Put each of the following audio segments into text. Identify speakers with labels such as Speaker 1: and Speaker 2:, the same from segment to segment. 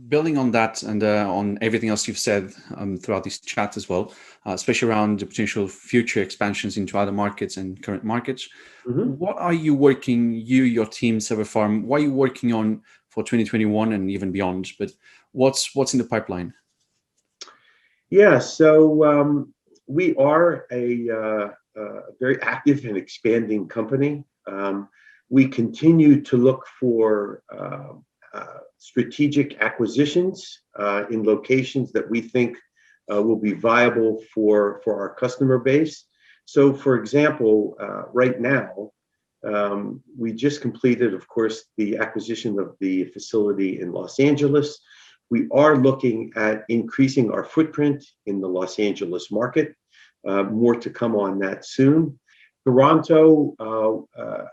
Speaker 1: Building on that and on everything else you've said throughout this chat as well, especially around the potential future expansions into other markets and current markets,
Speaker 2: Mhm.
Speaker 1: what are you working, your team, ServerFarm, what are you working on for 2021 and even beyond? But what's in the pipeline?
Speaker 2: Yeah, so we are a very active and expanding company. We continue to look for strategic acquisitions in locations that we think will be viable for our customer base. So, for example, right now, we just completed, of course, the acquisition of the facility in Los Angeles. We are looking at increasing our footprint in the Los Angeles market. More to come on that soon. Toronto,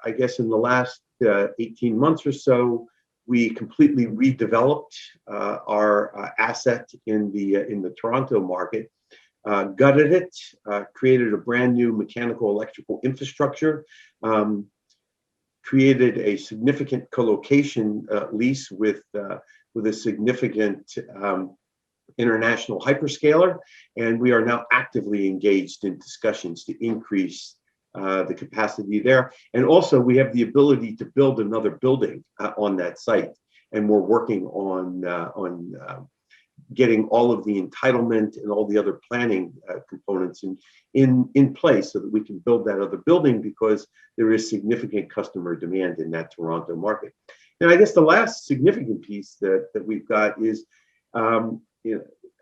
Speaker 2: I guess in the last 18 months or so, we completely redeveloped our asset in the Toronto market, gutted it, created a brand new mechanical electrical infrastructure, created a significant co-location lease with a significant international hyperscaler, and we are now actively engaged in discussions to increase the capacity there. And also, we have the ability to build another building on that site, and we're working on getting all of the entitlement and all the other planning components in place so that we can build that other building, because there is significant customer demand in that Toronto market. And I guess the last significant piece that we've got is,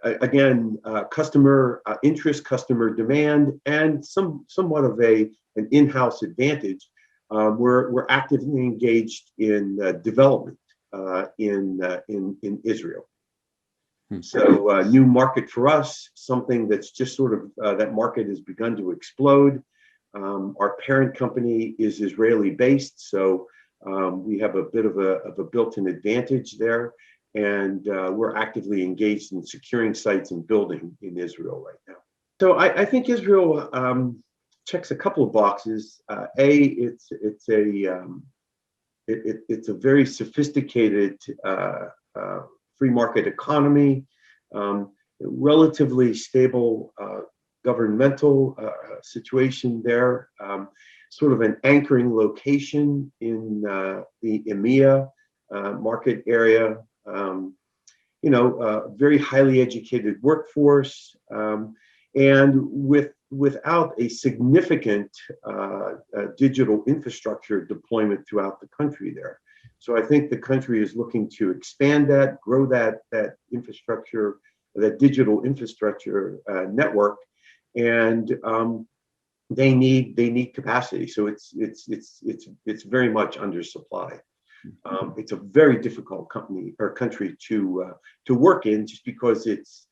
Speaker 2: again, customer interest, customer demand, and somewhat of an in-house advantage. We're actively engaged in development in Israel. So new market for us, something that's just sort of, that market has begun to explode. Our parent company is Israeli based, so we have a bit of a built-in advantage there. And we're actively engaged in securing sites and building in Israel right now. So I think Israel checks a couple of boxes. It's a very sophisticated free market economy, relatively stable governmental situation there, sort of an anchoring location in the EMEA market area. Very highly educated workforce, and without a significant digital infrastructure deployment throughout the country there. So I think the country is looking to expand that, grow that infrastructure, that digital infrastructure network, and they need capacity. So it's very much undersupplied. It's a very difficult country to work in, just because it's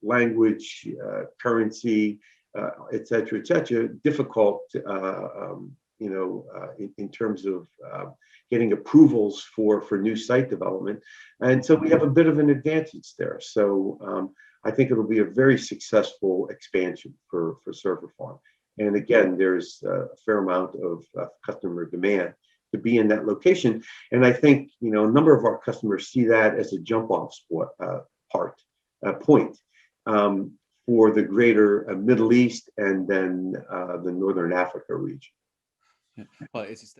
Speaker 2: language, currency, et cetera, difficult in terms of getting approvals for new site development. And so we have a bit of an advantage there. So I think it'll be a very successful expansion for ServerFarm. And again, there's a fair amount of customer demand to be in that location. And I think, a number of our customers see that as a jump-off point for the greater Middle East and then the Northern Africa region.
Speaker 1: Yeah. Well, it's